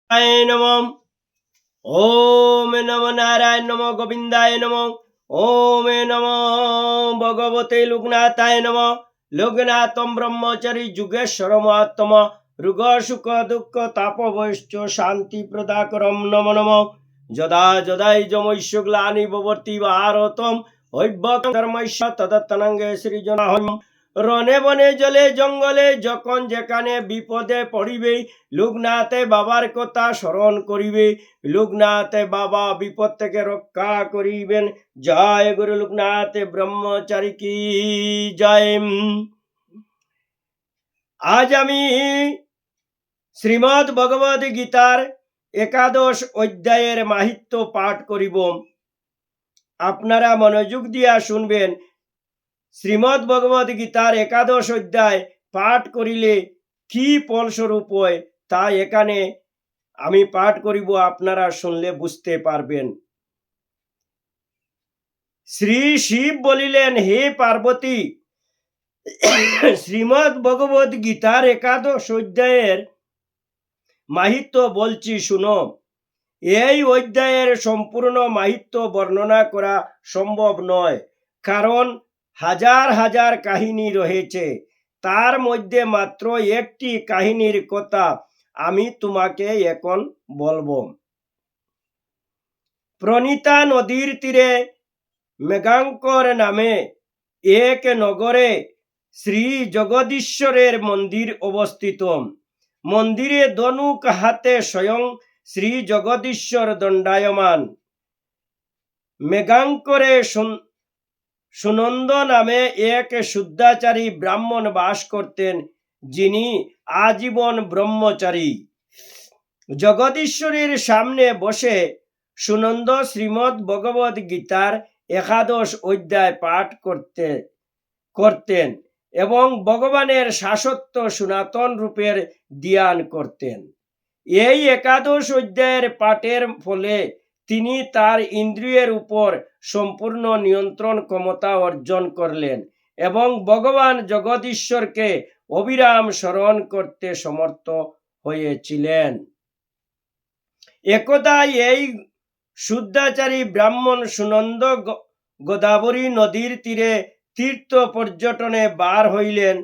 নমঃ। ওম নমো নারায়ণ নমো গোবিন্দায় নমঃ। ওম নমো ভগবতে লোকনাথায় নমঃ। লোকনাথম ব্রহ্মচারী যুগেশ্বর মহাত্ম রুগ সুখ দুঃখ তাপবৈশ্চ শান্তি প্রদাকরম নমো নমঃ। যদা যদাই যমৈষ্য গ্লানি ভবতি ভারতম হৈবতং কর্মৈষ্য তদত্তনঙ্গে সৃজনাহম। রনে বনে জলে জঙ্গলে যখন যেখানে বিপদে পড়িবে লোকনাথে বাবার কথা স্মরণ করিবে। লোকনাথে বাবা বিপদ থেকে রক্ষা করিবেন। জয় গুরু লোকনাথ ব্রহ্মচারী কি জয়। আজ আমি শ্রীমদ্ ভগবদ গীতার একাদশ অধ্যায়ের মাহাত্ম্য পাঠ করিব। আপনারা মনোযোগ দিয়া শুনবেন। শ্রীমদ্ ভগবদ গীতার একাদশ অধ্যায় পাঠ করিলে কি ফলস্বরূপ হয় তা এখানে আমি পাঠ করিব, আপনারা শুনলে বুঝতে পারবেন। শ্রী শিব বলিলেন, হে পার্বতী, শ্রীমদ্ ভগবদ গীতার একাদশ অধ্যায়ের মাহাত্ম্য বলছি শুনো। এই অধ্যায়ের সম্পূর্ণ মাহাত্ম্য বর্ণনা করা সম্ভব নয়, কারণ হাজার হাজার কাহিনী রয়েছে। তার মধ্যে মাত্র একটি কাহিনীর কথা আমি তোমাকে এখন বলবো। প্রণীতা নদীর তীরে মেঘাঙ্কর নামে এক নগরে শ্রী জগদীশ্বরের মন্দির অবস্থিত। মন্দিরে ধনুক হাতে স্বয়ং শ্রী জগদীশ্বর দণ্ডায়মান। মেঘাঙ্করে সুনন্দ নামে এক শুদ্ধাচারী ব্রাহ্মণ বাস করতেন, যিনি আজীবন ব্রহ্মচারী। জগদীশ্বরের সামনে বসে সুনন্দ শ্রীমদ্ ভগবদ গীতার একাদশ অধ্যায় পাঠ করতেন এবং ভগবানের শাশ্বত সনাতন রূপের ধ্যান করতেন। এই একাদশ অধ্যায়ের পাঠের ফলে তিনি তার ইন্দ্রিয়ের উপর সম্পূর্ণ নিয়ন্ত্রণ ক্ষমতা অর্জন করলেন এবং ভগবান জগদীশ্বরকে অবিরাম স্মরণ করতে সমর্থ হয়েছিলেন। একদা এই শুদ্ধাচারী ব্রাহ্মণ সুনন্দ গোদাবরী নদীর তীরে তীর্থ পর্যটনে বার হইলেন।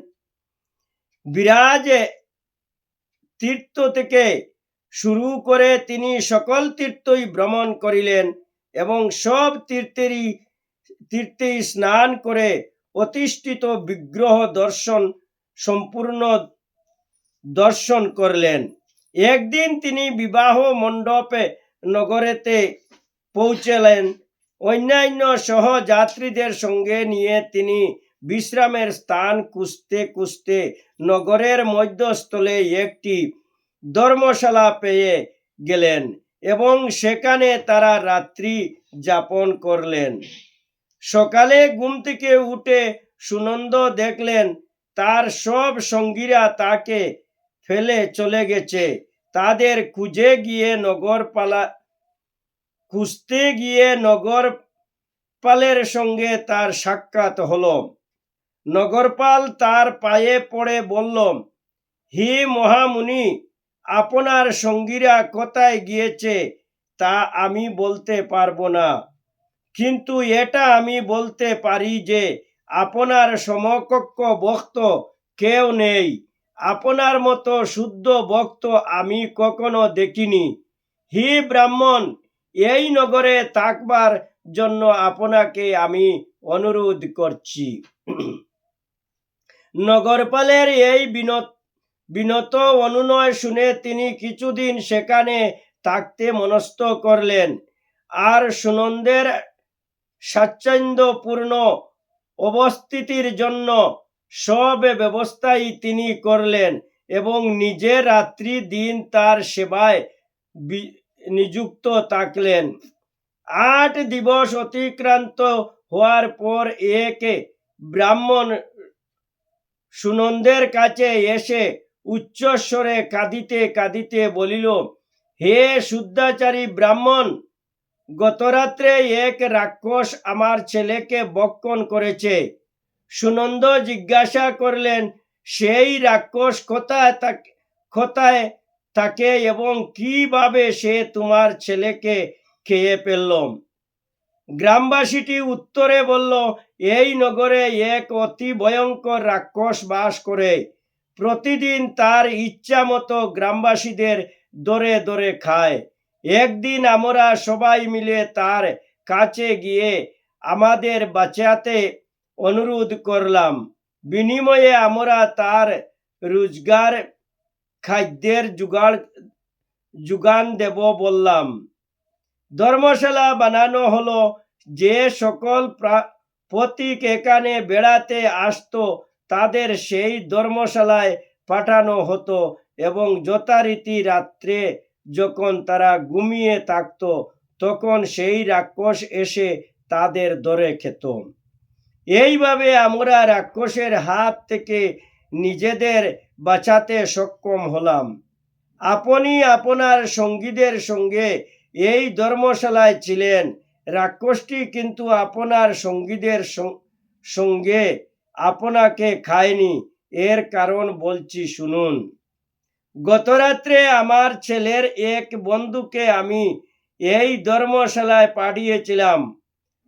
বিরাজ তীর্থ থেকে শুরু করে তিনি সকল তীর্থই ভ্রমণ করিলেন এবং সব তীর্থেই স্নান করে প্রতিষ্ঠিত বিগ্রহ সম্পূর্ণ দর্শন করলেন। একদিন তিনি বিবাহ মণ্ডপে নগরেতে পৌঁছলেন। অন্যান্য সহযাত্রীদের সঙ্গে নিয়ে তিনি বিশ্রামের স্থান খুঁজতে খুঁজতে নগরের মধ্যস্থলে একটি ধর্মশালা পেয়ে গেলেন এবং সেখানে তারা রাত্রি যাপন করলেন। সকালে ঘুম থেকে উঠে সুনন্দ দেখলেন তার সব সঙ্গীরা তাকে ফেলে চলে গেছে। তাদের খুঁজতে গিয়ে নগরপালের সঙ্গে তার সাক্ষাৎ হলো। নগরপাল তার পায়ে পড়ে বলল, হে মহামুনি, আপনার সঙ্গীরা কোথায় গিয়েছে তা আমি বলতে পারবো না, কিন্তু এটা আমি বলতে পারি যে আপনার সমকক্ষ ভক্ত কেউ নেই। আপনার মতো শুদ্ধ ভক্ত আমি কখনো দেখিনি। হে ব্রাহ্মণ, এই নগরে থাকবার জন্য আপনাকে আমি অনুরোধ করছি। নগরপালের এই বিনত অনুনয় শুনে তিনি কিছুদিন সেখানে থাকতে মনস্থ করলেন। আর সুনন্দের স্বাচ্ছন্দ্যপূর্ণ অবস্থিতির জন্য সব ব্যবস্থাই তিনি করলেন এবং নিজে রাত্রি দিন তার সেবায় নিযুক্ত থাকলেন। 8 দিবস অতিক্রান্ত হওয়ার পর এক ব্রাহ্মণ সুনন্দের কাছে এসে উচ্চস্বরে কাঁদিতে কাঁদিতে বলিল, হে শুদ্ধাচারী ব্রাহ্মণ, গতরাত্রে এক রাক্ষস আমার ছেলেকে ভক্ষণ করেছে। সুনন্দ জিজ্ঞাসা করলেন, সেই রাক্ষস কোথায় থাকে এবং কিভাবে সে তোমার ছেলেকে খেয়ে ফেলল? গ্রামবাসীটি উত্তরে বলল, এই নগরে এক অতি ভয়ঙ্কর রাক্ষস বাস করে। প্রতিদিন তার ইচ্ছা মতো গ্রামবাসীদের দরে দরে খায়। একদিন আমরা সবাই মিলে তার কাছে গিয়ে আমাদের বাঁচাতে অনুরোধ করলাম। বিনিময়ে আমরা তার রোজগার খাদ্যের যোগান দেব বললাম। ধর্মশালা বানানো হলো। যে সকল পথিক এখানে বেড়াতে আসতো তাদের সেই ধর্মশালায় পাঠানো হতো এবং যথারীতি রাত্রে যখন তারা ঘুমিয়ে থাকতো তখন সেই রাক্ষস এসে তাদের ধরে খেত। এইভাবে আমরা রাক্ষসের হাত থেকে নিজেদের বাঁচাতে সক্ষম হলাম। আপনি আপনার সঙ্গীদের সঙ্গে এই ধর্মশালায় ছিলেন। রাক্ষসটি কিন্তু আপনার সঙ্গীদের সঙ্গে আপনাকে খায়নি। এর কারণ বলছি শুনুন। গতরাত্রে আমার ছেলের এক বন্ধুকে আমি এই ধর্মশালায় পাঠিয়েছিলাম।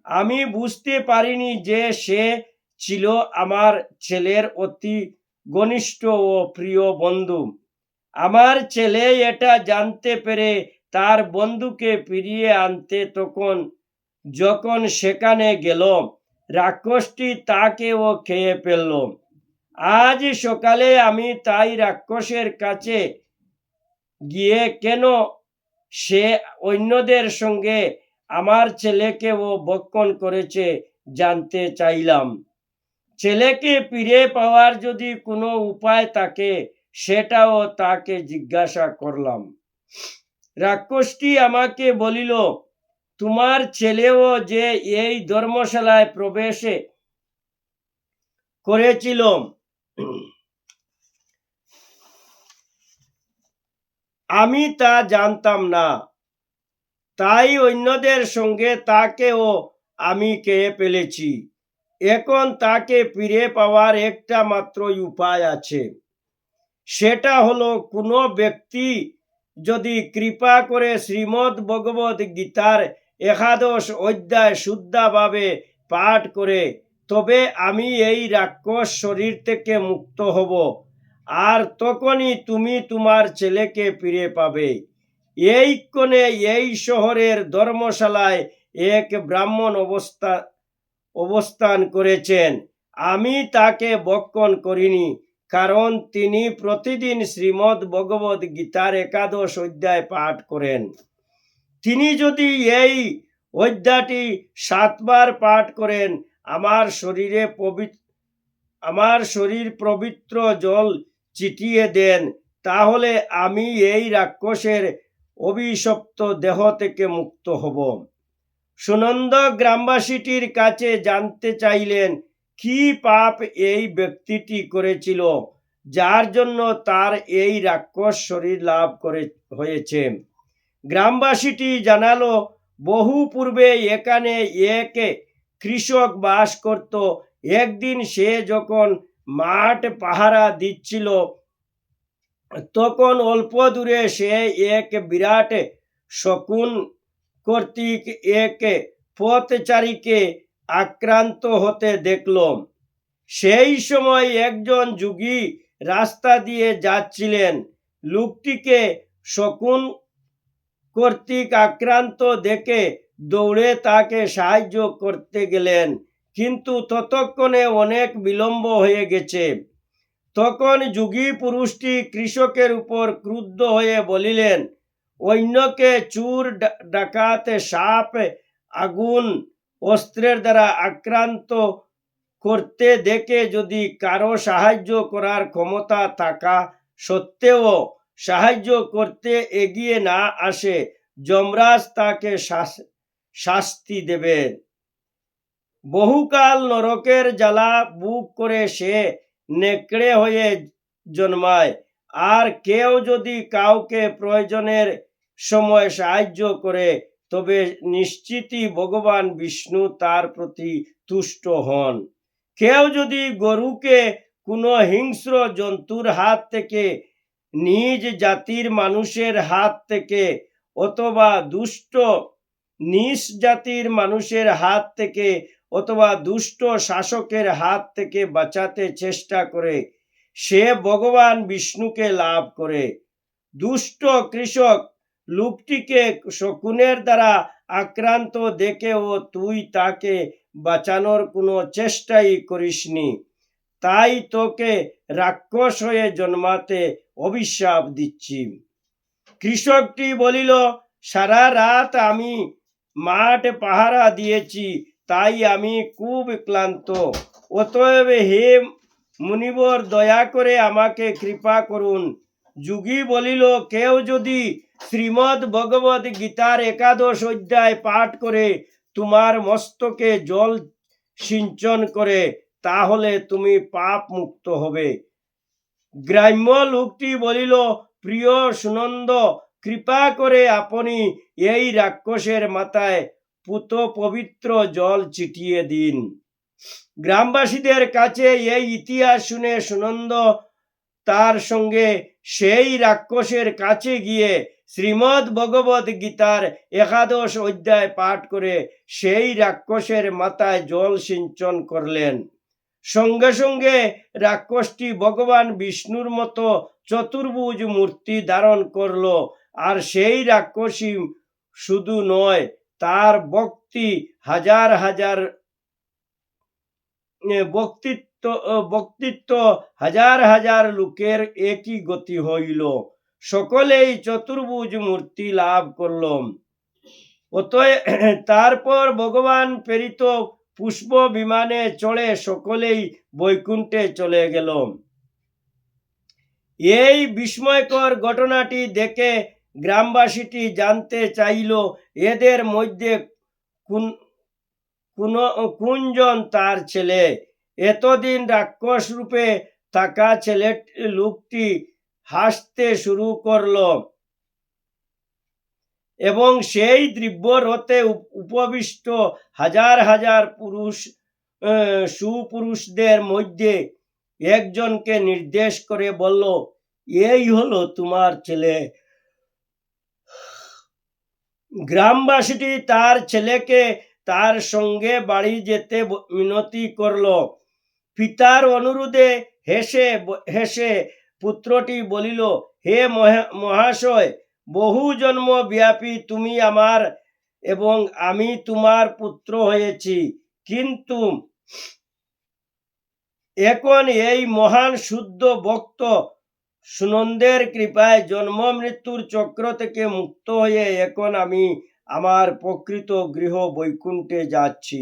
আমি বুঝতে পারিনি যে সে ছিল আমার ছেলের অতি ঘনিষ্ঠ ও প্রিয় বন্ধু। আমার ছেলে এটা জানতে পেরে তার বন্ধুকে ফিরিয়ে আনতে যখন সেখানে গেল, রাক্ষসটি তাকেও খেয়ে ফেলল। আজ সকালে আমি তাই রাক্ষসের কাছে গিয়ে কেন সে অন্যদের সঙ্গে আমার ছেলেকেও ভক্ষণ করেছে জানতে চাইলাম। ছেলেকে ফিরে পাওয়ার যদি কোনো উপায় থাকে সেটাও তাকে জিজ্ঞাসা করলাম। রাক্ষসটি আমাকে বলিল, তোমার ছেলেও যে এই ধর্মশালায় প্রবেশ করেছিল আমি তা জানতাম না, তাই অন্যদের সঙ্গে তাকেও আমি খেয়ে ফেলেছি। এখন তাকে ফিরে পাওয়ার একটা মাত্রই উপায় আছে। সেটা হলো কোনো ব্যক্তি যদি কৃপা করে শ্রীমদ্ ভগবদ গীতার 11 অধ্যায় শুদ্ধভাবে পাঠ করে, তবে আমি এই রাক্ষস শরীর থেকে মুক্ত হব, আর তখনই তুমি তোমার ছেলেকে ফিরে পাবে। এই কোণে এই শহরের ধর্মশালায় এক ব্রাহ্মণ অবস্থান করেছেন। আমি তাকে ভক্ষণ করিনি, কারণ তিনি প্রতিদিন শ্রীমদ্ ভগবদ গীতার 11 অধ্যায় পাঠ করেন। তিনি যদি এই অধ্যায়টি 7 বার পাঠ করেন, আমার শরীর পবিত্র জল ছিটিয়ে দেন, তাহলে আমি এই রাক্ষসের অভিশপ্ত দেহ থেকে মুক্ত হব। সুনন্দ গ্রামবাসীটির কাছে জানতে চাইলেন কি পাপ এই ব্যক্তিটি করেছিল যার জন্য তার এই রাক্ষস শরীর লাভ হয়েছে। গ্রামবাসীটি জানালো, বহু পূর্বে এখানে এক কৃষক বাস করত। একদিন সে যখন মাঠ পাহারা দিচ্ছিল তখন অল্প দূরে সে এক বিরাট শকুন কর্তৃক এক পথচারীকে আক্রান্ত হতে দেখল। সেই সময় একজন যোগী রাস্তা দিয়ে যাচ্ছিলেন। লোকটিকে শকুন কর্তৃক আক্রান্ত দেখে দৌড়ে তাকে সাহায্য করতে গেলেন, কিন্তু ততক্ষণে অনেক বিলম্ব হয়ে গেছে। তখন যোগী পুরুষটি কৃষকের উপর ক্রুদ্ধ হয়ে বলিলেন, অন্যকে চোর ডাকাত সাপ আগুন অস্ত্রের দ্বারা আক্রান্ত করতে দেখে যদি কারো সাহায্য করার ক্ষমতা থাকা সত্ত্বেও সাহায্য করতে এগিয়ে না আসে, যমরাজ তাকে শাস্তি দেবে। বহুকাল নরকের জ্বালা বুক করে সে নেকড়ে হয়ে জন্মায়। আর কেউ যদি কাউকে প্রয়োজনের সময় সাহায্য করে তবে নিশ্চিতই ভগবান বিষ্ণু তার প্রতি তুষ্ট হন। কেউ যদি গরুকে কোনো হিংস্র জন্তুর হাত থেকে নিজ জাতির মানুষের হাত থেকে অথবা দুষ্ট নিজ জাতির মানুষের হাত থেকে অথবা দুষ্ট শাসকের হাত থেকে বাঁচাতে চেষ্টা করে সে ভগবান বিষ্ণুকে লাভ করে। দুষ্ট কৃষক লোকটিকে শকুনের দ্বারা আক্রান্ত দেখেও তুই তাকে বাঁচানোর কোনো চেষ্টাই করিসনি, তাই তোকে রাক্ষস হয়ে জন্মাতে অভিশাপ দিচ্ছি। কৃষকটি বলিল, সারা রাত আমি মাঠ পাহারা দিয়েছি, তাই আমি খুব ক্লান্ত। অতএব হে মুনিবর, দয়া করে আমাকে কৃপা করুন। যোগী বলিল, কেউ যদি শ্রীমদ্ ভগবদ গীতার 11 অধ্যায় পাঠ করে তোমার মস্তকে জল সিঞ্চন করে তাহলে তুমি পাপ মুক্ত হবে। গ্রাম্য লোকটি বলিল, প্রিয় সুনন্দ, কৃপা করে আপনি এই রাক্ষসের মাথায় পুত পবিত্র জল ছিটিয়ে দিন। গ্রামবাসীদের কাছে এই ইতিহাস শুনে সুনন্দ তার সঙ্গে সেই রাক্ষসের কাছে গিয়ে শ্রীমদ্ ভগবদ গীতার 11 অধ্যায় পাঠ করে সেই রাক্ষসের মাথায় জল সিঞ্চন করলেন। সঙ্গে সঙ্গে রাক্ষসটি ভগবান বিষ্ণুর মতো চতুর্ভুজ মূর্তি ধারণ করল। আর সেই রাক্ষসী শুধু নয়, তার বক্তৃত্ব হাজার হাজার লোকের একই গতি হইল। সকলেই চতুর্ভুজ মূর্তি লাভ করল। অতএব তারপর ভগবান প্রেরিত পুষ্প বিমানে চড়ে সকলেই বৈকুণ্ঠে চলে গেল। এই বিস্ময়কর ঘটনাটি দেখে গ্রামবাসীটি জানতে চাইল এদের মধ্যে কোনজন তার ছেলে। এতদিন রাক্ষস রূপে থাকা ছেলে লোকটি হাসতে শুরু করল এবং সেই দিব্য রথে উপবিষ্ট হাজার হাজার সুপুরুষদের মধ্যে একজনকে নির্দেশ করে বলল, এই হলো তোমার ছেলে। গ্রামবাসীটি তার ছেলেকে তার সঙ্গে বাড়ি যেতে মিনতি করল। পিতার অনুরোধে হেসে পুত্রটি বলিল, হে মহাশয়, বহু জন্ম ব্যাপী তুমি আমার এবং আমি তোমার পুত্র হয়েছি, কিন্তু এখন এই মহান শুদ্ধ ভক্ত সুনন্দের কৃপায় জন্ম মৃত্যুর চক্র থেকে মুক্ত হয়ে এখন আমি আমার প্রকৃত গৃহ বৈকুণ্ঠে যাচ্ছি।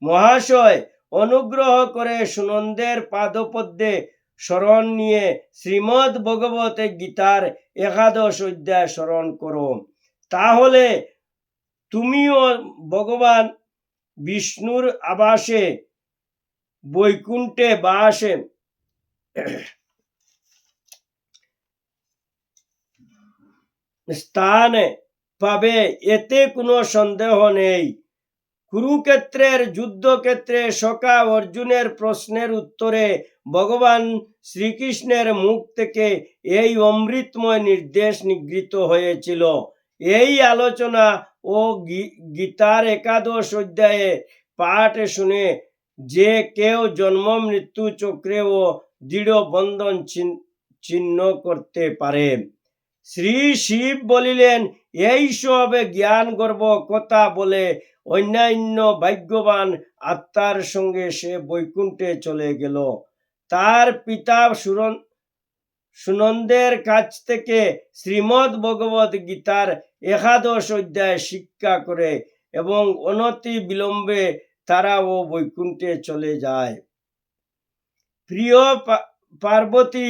মহাশয়, অনুগ্রহ করে সুনন্দের পাদপদ্মে শরণ নিয়ে শ্রীমদ্ ভগবত গীতার 11 অধ্যায় স্মরণ করো, তাহলে তুমিও ভগবান বিষ্ণুর আবাসে বৈকুণ্ঠে বাসে স্থান পাবে, এতে কোনো সন্দেহ নেই। কুরুক্ষেত্রের যুদ্ধক্ষেত্রে সখা অর্জুনের প্রশ্নের উত্তরে ভগবান শ্রীকৃষ্ণের মুখ থেকে এই অমৃতময় নির্দেশ নিগৃহীত হয়েছিল। এই আলোচনা ও গীতার 11 অধ্যায়ে পাঠ শুনে যে কেউ জন্ম মৃত্যু চক্রে ও দৃঢ় বন্ধন ছিন্ন করতে পারে। শ্রী শিব বলিলেন, এই সব জ্ঞান গর্ব কথা বলে অন্যান্য ভাগ্যবান আত্মার সঙ্গে সে বৈকুণ্ঠে চলে গেল। তার পিতা সুনন্দের কাছ থেকে শ্রীমদ্ ভগবদ গীতার 11 অধ্যায় শিক্ষা করে এবং অনতি বিলম্বে তারাও বৈকুণ্ঠে চলে যায়। প্রিয় পার্বতী,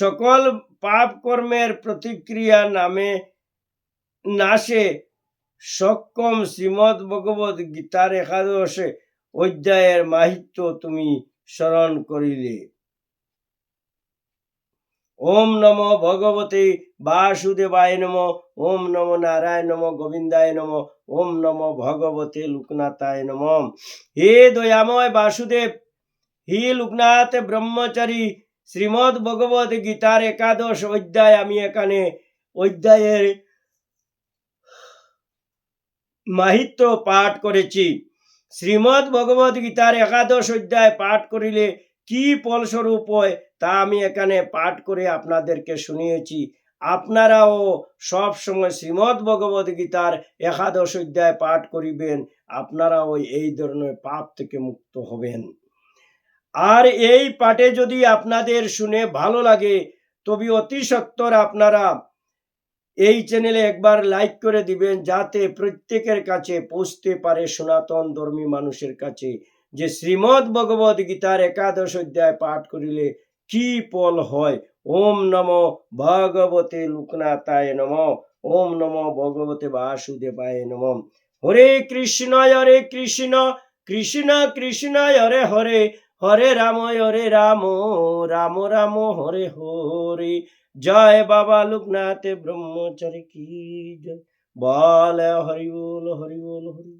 সকল পাপ কর্মের প্রতিক্রিয়া নাশে সক্ষম শ্রীমদ্ ভগবদ গীতার 11 অধ্যায়ের মাহাত্ম্য তুমি স্মরণ করিলে। ওম নমো ভগবতে বাসুদেবায় নমো। ওম নমো নারায়ণ নমো গোবিন্দায় নমো। ওম নমো ভগবতে লোকনাথায় নমো। হে দয়াময় বাসুদেব, হে লোকনাথ ব্রহ্মচারী শ্রীমদ্ ভগবত গীতার একাদশ অধ্যায় আমি এখানে অধ্যায়ের মাহিত্য পাঠ করেছি। শ্রীমদ্ ভগবত গীতার একাদশ অধ্যায় পাঠ করিলে কি ফলস্বরূপ হয় তা আমি এখানে পাঠ করে আপনাদেরকে শুনিয়েছি। আপনারাও সব সময় শ্রীমদ্ ভগবত গীতার একাদশ অধ্যায় পাঠ করিবেন, আপনারাও এই ধরনের পাপ থেকে মুক্ত হবেন। আর এই পাঠে যদি আপনাদের শুনে ভালো লাগে তবে অতি সত্বর আপনারা এই চ্যানেলে একবার লাইক করে দিবেন, যাতে প্রত্যেকের কাছে পৌঁছতে পারে সনাতন ধর্মী মানুষের কাছে যে শ্রীমদ্ ভগবত গীতার একাদশ অধ্যায় পাঠ করিলে কি ফল হয়। ওম নমো ভগবতে লোকনাথায় নমঃ। ওম নমো ভগবতে বাসুদেবায় নমঃ। হরে কৃষ্ণ কৃষ্ণ কৃষ্ণ হরে হরে, হরে রাম রাম রাম হরে হরে। জয় বাবা লোকনাথ ব্রহ্মচারী কি জয়। বল হরি বল হরি বল হরি।